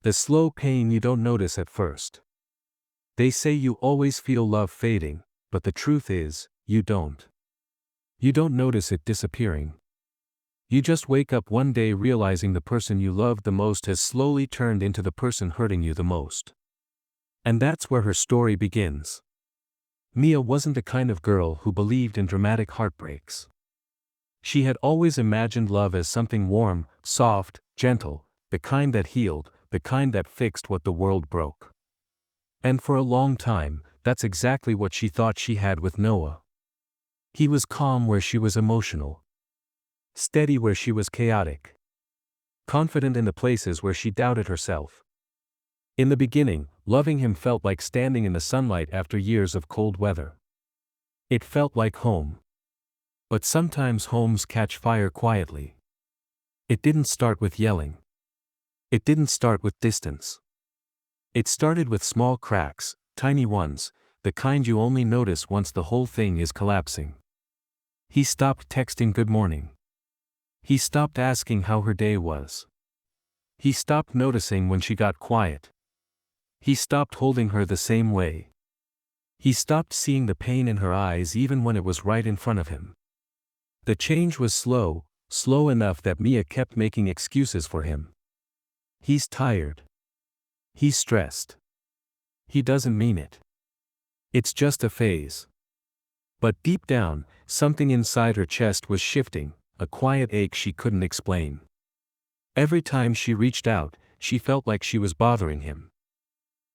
The slow pain you don't notice at first. They say you always feel love fading, but the truth is, you don't. You don't notice it disappearing. You just wake up one day realizing the person you loved the most has slowly turned into the person hurting you the most. And that's where her story begins. Mia wasn't the kind of girl who believed in dramatic heartbreaks. She had always imagined love as something warm, soft, gentle, the kind that healed, the kind that fixed what the world broke. And for a long time, that's exactly what she thought she had with Noah. He was calm where she was emotional. Steady where she was chaotic. Confident in the places where she doubted herself. In the beginning, loving him felt like standing in the sunlight after years of cold weather. It felt like home. But sometimes homes catch fire quietly. It didn't start with yelling. It didn't start with distance. It started with small cracks, tiny ones, the kind you only notice once the whole thing is collapsing. He stopped texting good morning. He stopped asking how her day was. He stopped noticing when she got quiet. He stopped holding her the same way. He stopped seeing the pain in her eyes even when it was right in front of him. The change was slow, slow enough that Mia kept making excuses for him. He's tired. He's stressed. He doesn't mean it. It's just a phase. But deep down, something inside her chest was shifting, a quiet ache she couldn't explain. Every time she reached out, she felt like she was bothering him.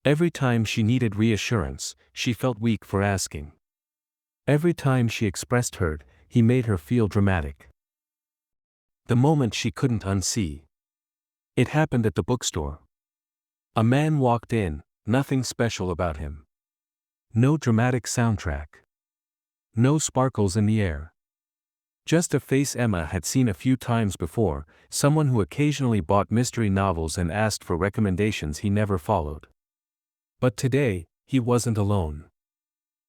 Every time she needed reassurance, she felt weak for asking. Every time she expressed hurt, he made her feel dramatic. The moment she couldn't unsee. It happened at the bookstore. A man walked in, nothing special about him. No dramatic soundtrack. No sparkles in the air. Just a face Emma had seen a few times before, someone who occasionally bought mystery novels and asked for recommendations he never followed. But today, he wasn't alone.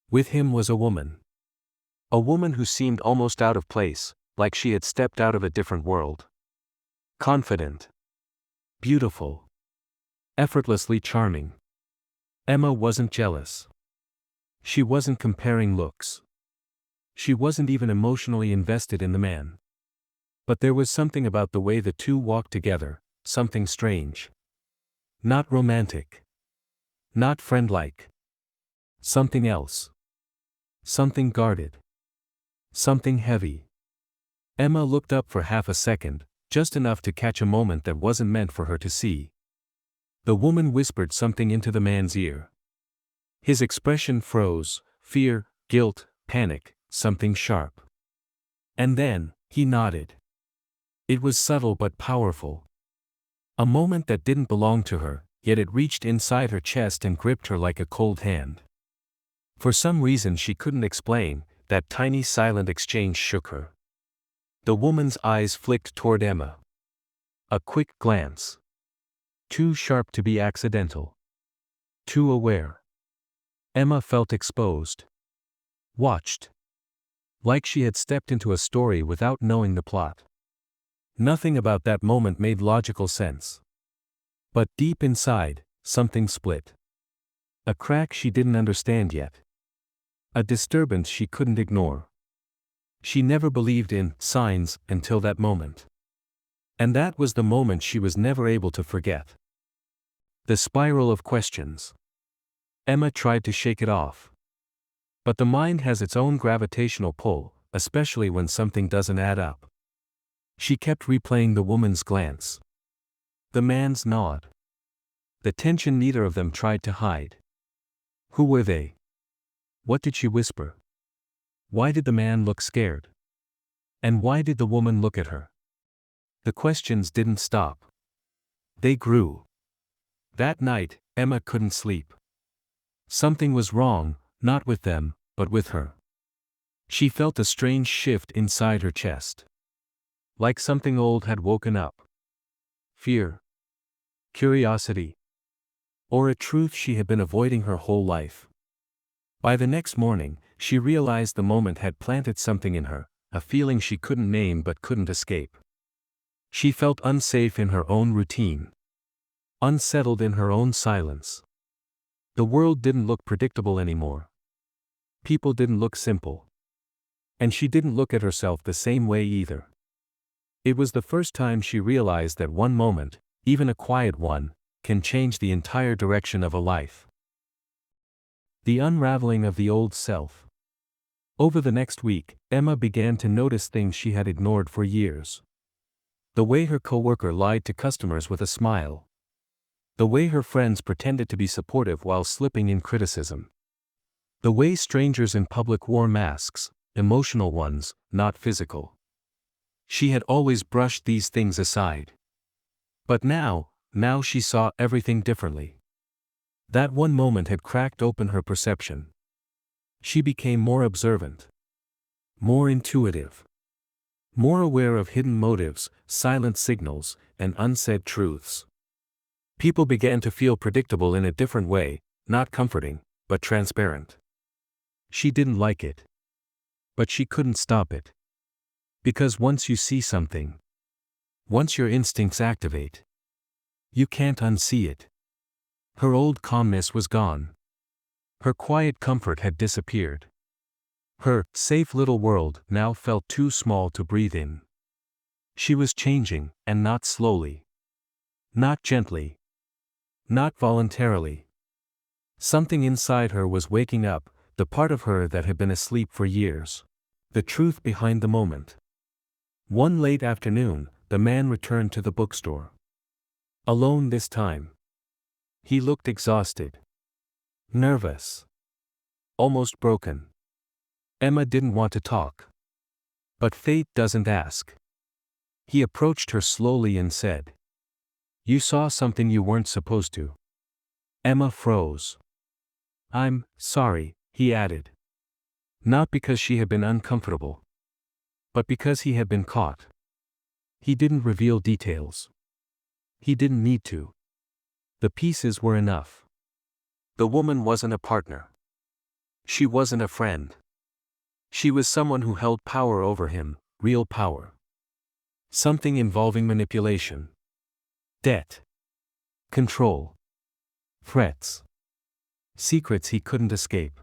With him was a woman. A woman who seemed almost out of place, like she had stepped out of a different world. Confident. Beautiful. Effortlessly charming. Emma wasn't jealous. She wasn't comparing looks. She wasn't even emotionally invested in the man. But there was something about the way the two walked together, something strange. Not romantic. Not friend-like. Something else. Something guarded. Something heavy. Emma looked up for half a second, just enough to catch a moment that wasn't meant for her to see. The woman whispered something into the man's ear. His expression froze, fear, guilt, panic, something sharp. And then, he nodded. It was subtle but powerful. A moment that didn't belong to her, yet it reached inside her chest and gripped her like a cold hand. For some reason she couldn't explain, that tiny silent exchange shook her. The woman's eyes flicked toward Emma. A quick glance. Too sharp to be accidental. Too aware. Emma felt exposed. Watched. Like she had stepped into a story without knowing the plot. Nothing about that moment made logical sense. But deep inside, something split. A crack she didn't understand yet. A disturbance she couldn't ignore. She never believed in signs until that moment. And that was the moment she was never able to forget. The spiral of questions. Emma tried to shake it off. But the mind has its own gravitational pull, especially when something doesn't add up. She kept replaying the woman's glance. The man's nod. The tension neither of them tried to hide. Who were they? What did she whisper? Why did the man look scared? And why did the woman look at her? The questions didn't stop. They grew. That night, Emma couldn't sleep. Something was wrong, not with them, but with her. She felt a strange shift inside her chest. Like something old had woken up. Fear. Curiosity. Or a truth she had been avoiding her whole life. By the next morning, she realized the moment had planted something in her, a feeling she couldn't name but couldn't escape. She felt unsafe in her own routine. unsettled in her own silence. The world didn't look predictable anymore. People didn't look simple. And she didn't look at herself the same way either. It was the first time she realized that one moment, even a quiet one, can change the entire direction of a life. The unraveling of the old self. Over the next week, Emma began to notice things she had ignored for years. The way her coworker lied to customers with a smile. The way her friends pretended to be supportive while slipping in criticism. The way strangers in public wore masks, emotional ones, not physical. She had always brushed these things aside. But now she saw everything differently. That one moment had cracked open her perception. She became more observant. More intuitive. More aware of hidden motives, silent signals, and unsaid truths. People began to feel predictable in a different way, not comforting, but transparent. She didn't like it. But she couldn't stop it. Because once you see something, once your instincts activate, you can't unsee it. Her old calmness was gone. Her quiet comfort had disappeared. Her safe little world now felt too small to breathe in. She was changing, and not slowly. Not gently. Not voluntarily. Something inside her was waking up, the part of her that had been asleep for years. The truth behind the moment. One late afternoon, the man returned to the bookstore. Alone this time. He looked exhausted. Nervous. Almost broken. Emma didn't want to talk. But fate doesn't ask. He approached her slowly and said, "You saw something you weren't supposed to." Emma froze. "I'm sorry," he added. Not because she had been uncomfortable. But because he had been caught. He didn't reveal details. He didn't need to. The pieces were enough. The woman wasn't a partner. She wasn't a friend. She was someone who held power over him, real power. Something involving manipulation. Debt. Control. Threats. Secrets he couldn't escape.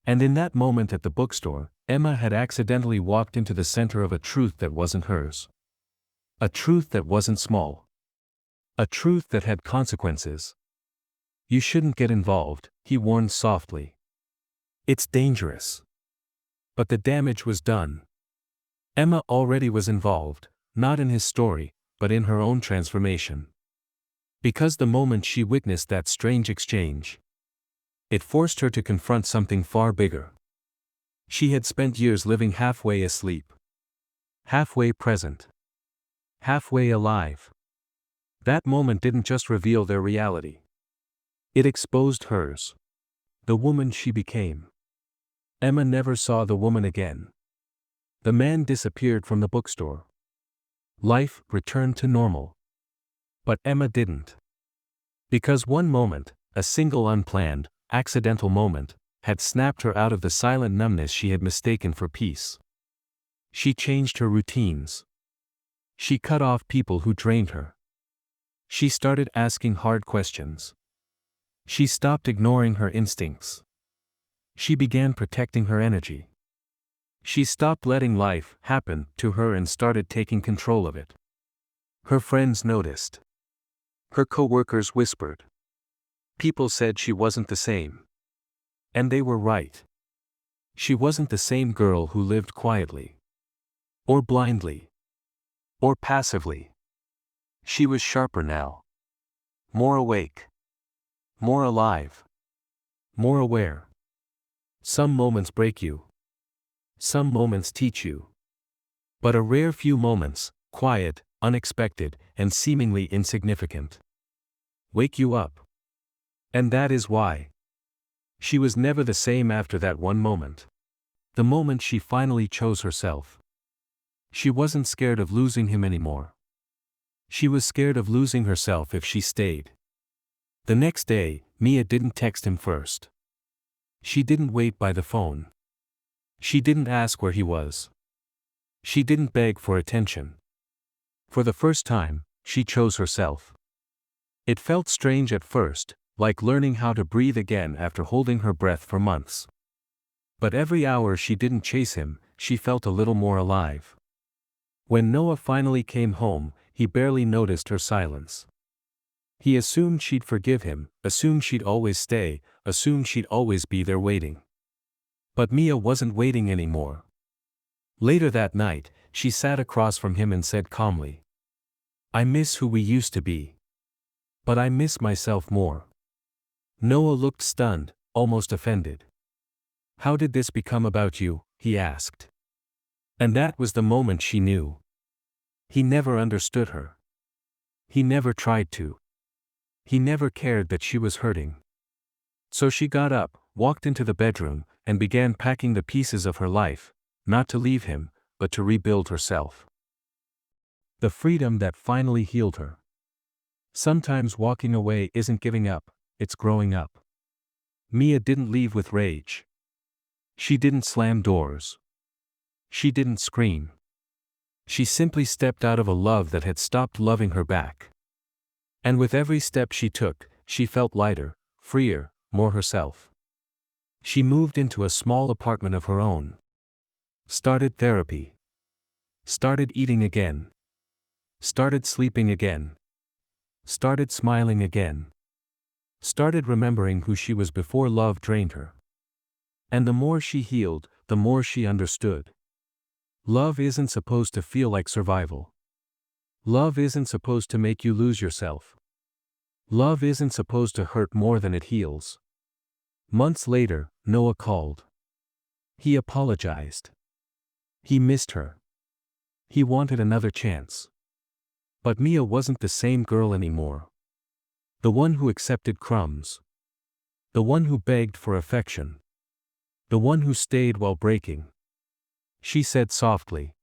And in that moment at the bookstore, Emma had accidentally walked into the center of a truth that wasn't hers. A truth that wasn't small. A truth that had consequences. "You shouldn't get involved," he warned softly. "It's dangerous." But the damage was done. Emma already was involved, not in his story, but in her own transformation. Because the moment she witnessed that strange exchange, it forced her to confront something far bigger. She had spent years living halfway asleep. Halfway present. Halfway alive. That moment didn't just reveal their reality. It exposed hers. The woman she became. Emma never saw the woman again. The man disappeared from the bookstore. Life returned to normal. But Emma didn't. Because one moment, a single unplanned, accidental moment, had snapped her out of the silent numbness she had mistaken for peace. She changed her routines. She cut off people who drained her. She started asking hard questions. She stopped ignoring her instincts. She began protecting her energy. She stopped letting life happen to her and started taking control of it. Her friends noticed. Her coworkers whispered. People said she wasn't the same. And they were right. She wasn't the same girl who lived quietly. Or blindly. Or passively. She was sharper now. More awake. More alive. More aware. Some moments break you. Some moments teach you. But a rare few moments, quiet, unexpected, and seemingly insignificant, wake you up. And that is why. She was never the same after that one moment. The moment she finally chose herself. She wasn't scared of losing him anymore. She was scared of losing herself if she stayed. The next day, Mia didn't text him first. She didn't wait by the phone. She didn't ask where he was. She didn't beg for attention. For the first time, she chose herself. It felt strange at first, like learning how to breathe again after holding her breath for months. But every hour she didn't chase him, she felt a little more alive. When Noah finally came home, he barely noticed her silence. He assumed she'd forgive him, assumed she'd always stay, assumed she'd always be there waiting. But Mia wasn't waiting anymore. Later that night, she sat across from him and said calmly, "I miss who we used to be. But I miss myself more." Noah looked stunned, almost offended. "How did this become about you?" he asked. And that was the moment she knew. He never understood her. He never tried to. He never cared that she was hurting. So she got up, walked into the bedroom, and began packing the pieces of her life, not to leave him, but to rebuild herself. The freedom that finally healed her. Sometimes walking away isn't giving up, it's growing up. Mia didn't leave with rage. She didn't slam doors. She didn't scream. She simply stepped out of a love that had stopped loving her back. And with every step she took, she felt lighter, freer, more herself. She moved into a small apartment of her own. Started therapy. Started eating again. Started sleeping again. Started smiling again. Started remembering who she was before love drained her. And the more she healed, the more she understood. Love isn't supposed to feel like survival. Love isn't supposed to make you lose yourself. Love isn't supposed to hurt more than it heals. Months later, Noah called. He apologized. He missed her. He wanted another chance. But Mia wasn't the same girl anymore. The one who accepted crumbs. The one who begged for affection. The one who stayed while breaking. She said softly,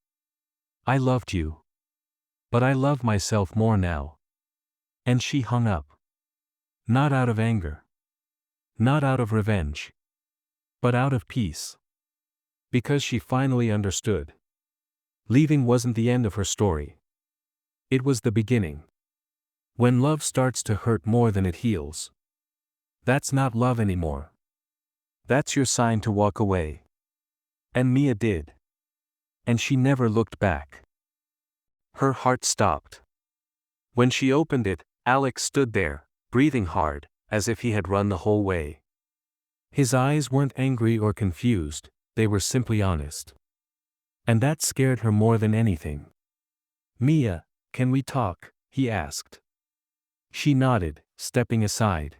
"I loved you. But I love myself more now." And she hung up. Not out of anger. Not out of revenge. But out of peace. Because she finally understood. Leaving wasn't the end of her story. It was the beginning. When love starts to hurt more than it heals, that's not love anymore. That's your sign to walk away. And Mia did. And she never looked back. Her heart stopped. When she opened it, Alex stood there, breathing hard, as if he had run the whole way. His eyes weren't angry or confused, they were simply honest. And that scared her more than anything. "Mia, can we talk?" he asked. She nodded, stepping aside.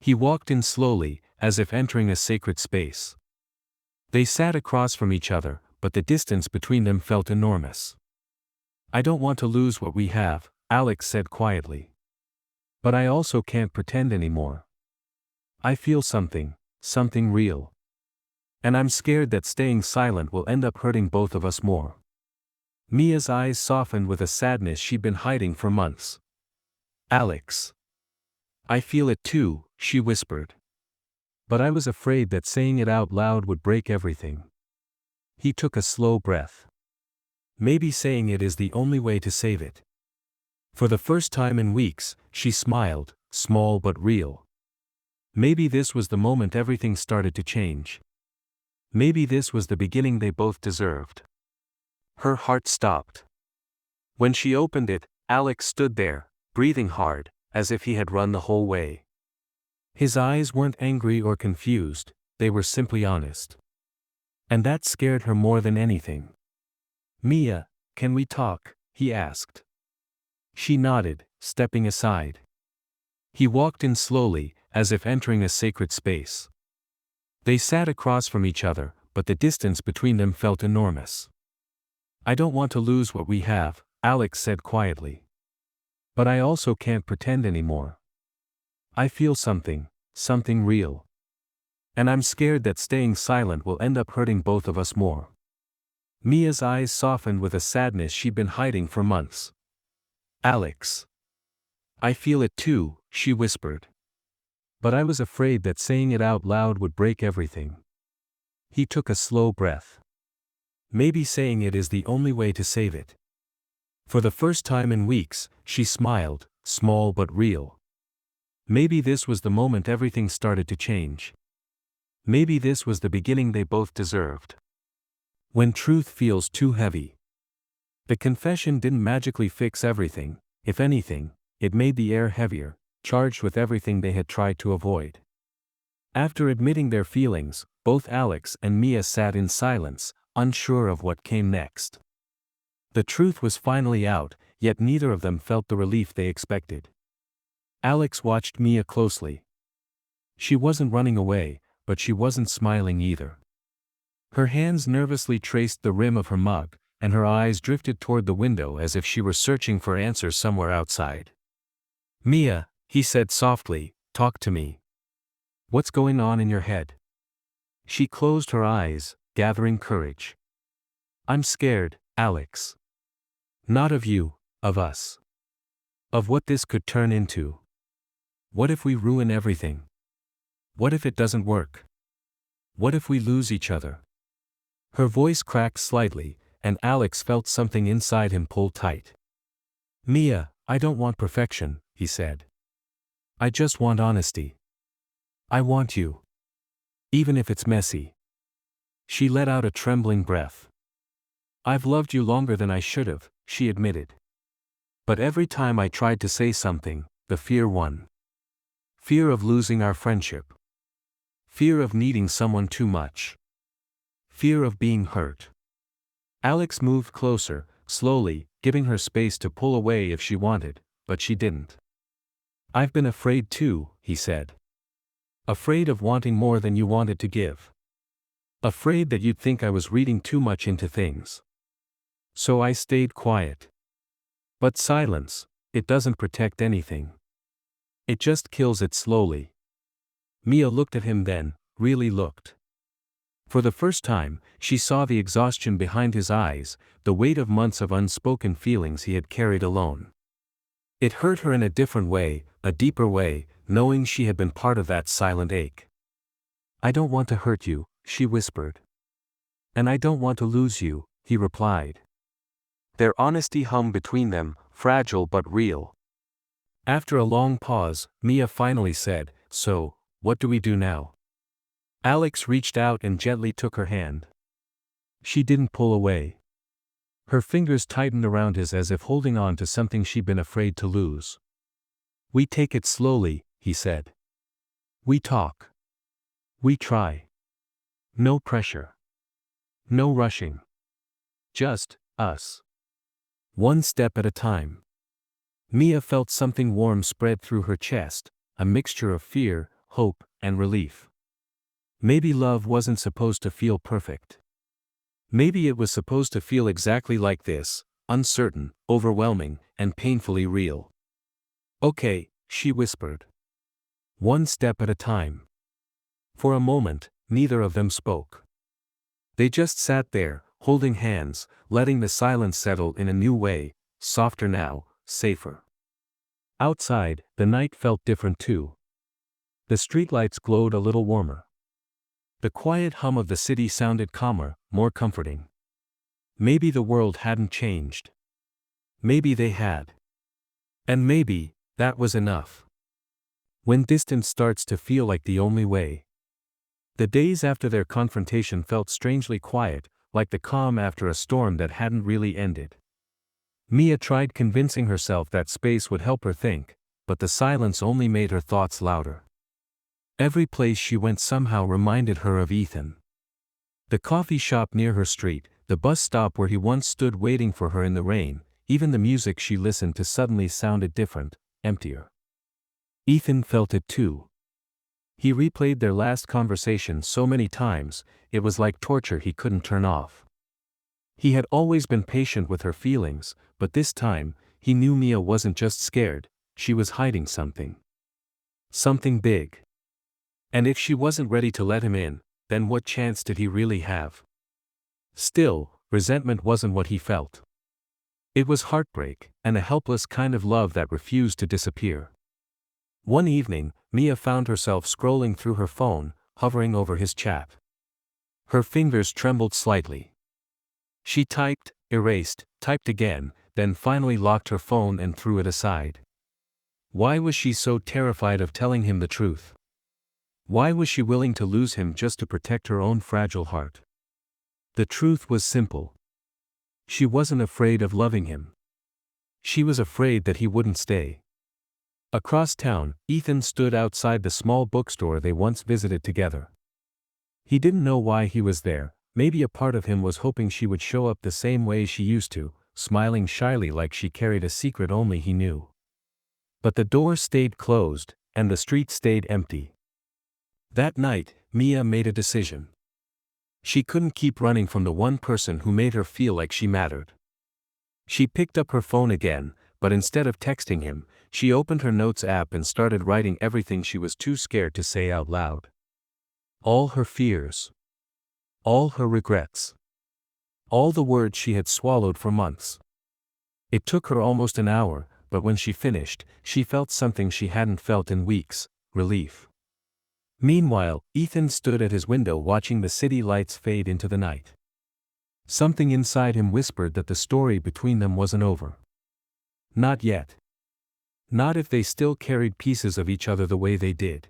He walked in slowly, as if entering a sacred space. They sat across from each other, but the distance between them felt enormous. "I don't want to lose what we have," Alex said quietly. "But I also can't pretend anymore. I feel something real. And I'm scared that staying silent will end up hurting both of us more." Mia's eyes softened with a sadness she'd been hiding for months. "Alex. I feel it too," she whispered. "But I was afraid that saying it out loud would break everything." He took a slow breath. "Maybe saying it is the only way to save it." For the first time in weeks, she smiled, small but real. Maybe this was the moment everything started to change. Maybe this was the beginning they both deserved. Her heart stopped. When she opened it, Alex stood there, breathing hard, as if he had run the whole way. His eyes weren't angry or confused, they were simply honest. And that scared her more than anything. "Mia, can we talk?" he asked. She nodded, stepping aside. He walked in slowly, as if entering a sacred space. They sat across from each other, but the distance between them felt enormous. "I don't want to lose what we have," Alex said quietly. "But I also can't pretend anymore. I feel something real. And I'm scared that staying silent will end up hurting both of us more." Mia's eyes softened with a sadness she'd been hiding for months. "Alex. I feel it too," she whispered. "But I was afraid that saying it out loud would break everything." He took a slow breath. "Maybe saying it is the only way to save it." For the first time in weeks, she smiled, small but real. Maybe this was the moment everything started to change. Maybe this was the beginning they both deserved. When truth feels too heavy. The confession didn't magically fix everything. If anything, it made the air heavier, charged with everything they had tried to avoid. After admitting their feelings, both Alex and Mia sat in silence, unsure of what came next. The truth was finally out, yet neither of them felt the relief they expected. Alex watched Mia closely. She wasn't running away, but she wasn't smiling either. Her hands nervously traced the rim of her mug, and her eyes drifted toward the window as if she were searching for answers somewhere outside. "Mia," he said softly, "talk to me. What's going on in your head?" She closed her eyes, gathering courage. "I'm scared, Alex. Not of you, of us. Of what this could turn into. What if we ruin everything? What if it doesn't work? What if we lose each other?" Her voice cracked slightly, and Alex felt something inside him pull tight. "Mia, I don't want perfection," he said. "I just want honesty. I want you. Even if it's messy." She let out a trembling breath. "I've loved you longer than I should have," she admitted. "But every time I tried to say something, the fear won. Fear of losing our friendship. Fear of needing someone too much. Fear of being hurt." Alex moved closer, slowly, giving her space to pull away if she wanted, but she didn't. "I've been afraid too," he said. "Afraid of wanting more than you wanted to give. Afraid that you'd think I was reading too much into things. So I stayed quiet. But silence, it doesn't protect anything. It just kills it slowly." Mia looked at him then, really looked. For the first time, she saw the exhaustion behind his eyes, the weight of months of unspoken feelings he had carried alone. It hurt her in a different way, a deeper way, knowing she had been part of that silent ache. "I don't want to hurt you," she whispered. "And I don't want to lose you," he replied. Their honesty hung between them, fragile but real. After a long pause, Mia finally said, "So, what do we do now?" Alex reached out and gently took her hand. She didn't pull away. Her fingers tightened around his as if holding on to something she'd been afraid to lose. "We take it slowly," he said. "We talk. We try. No pressure. No rushing. Just us. One step at a time." Mia felt something warm spread through her chest, a mixture of fear, hope, and relief. Maybe love wasn't supposed to feel perfect. Maybe it was supposed to feel exactly like this, uncertain, overwhelming, and painfully real. "Okay," she whispered. "One step at a time." For a moment, neither of them spoke. They just sat there, holding hands, letting the silence settle in a new way, softer now, safer. Outside, the night felt different too. The streetlights glowed a little warmer. The quiet hum of the city sounded calmer, more comforting. Maybe the world hadn't changed. Maybe they had. And maybe, that was enough. When distance starts to feel like the only way. The days after their confrontation felt strangely quiet, like the calm after a storm that hadn't really ended. Mia tried convincing herself that space would help her think, but the silence only made her thoughts louder. Every place she went somehow reminded her of Ethan. The coffee shop near her street, the bus stop where he once stood waiting for her in the rain, even the music she listened to suddenly sounded different, emptier. Ethan felt it too. He replayed their last conversation so many times, it was like torture he couldn't turn off. He had always been patient with her feelings, but this time, he knew Mia wasn't just scared, she was hiding something. Something big. And if she wasn't ready to let him in, then what chance did he really have? Still, resentment wasn't what he felt. It was heartbreak, and a helpless kind of love that refused to disappear. One evening, Mia found herself scrolling through her phone, hovering over his chat. Her fingers trembled slightly. She typed, erased, typed again, then finally locked her phone and threw it aside. Why was she so terrified of telling him the truth? Why was she willing to lose him just to protect her own fragile heart? The truth was simple. She wasn't afraid of loving him. She was afraid that he wouldn't stay. Across town, Ethan stood outside the small bookstore they once visited together. He didn't know why he was there. Maybe a part of him was hoping she would show up the same way she used to, smiling shyly like she carried a secret only he knew. But the door stayed closed, and the street stayed empty. That night, Mia made a decision. She couldn't keep running from the one person who made her feel like she mattered. She picked up her phone again, but instead of texting him, she opened her notes app and started writing everything she was too scared to say out loud. All her fears. All her regrets. All the words she had swallowed for months. It took her almost an hour, but when she finished, she felt something she hadn't felt in weeks: relief. Meanwhile, Ethan stood at his window watching the city lights fade into the night. Something inside him whispered that the story between them wasn't over. Not yet. Not if they still carried pieces of each other the way they did.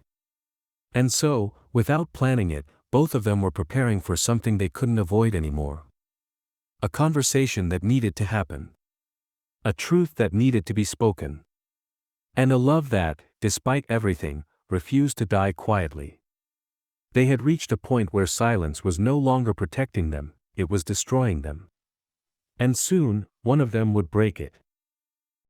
And so, without planning it, both of them were preparing for something they couldn't avoid anymore. A conversation that needed to happen. A truth that needed to be spoken. And a love that, despite everything, refused to die quietly. They had reached a point where silence was no longer protecting them, it was destroying them. And soon, one of them would break it.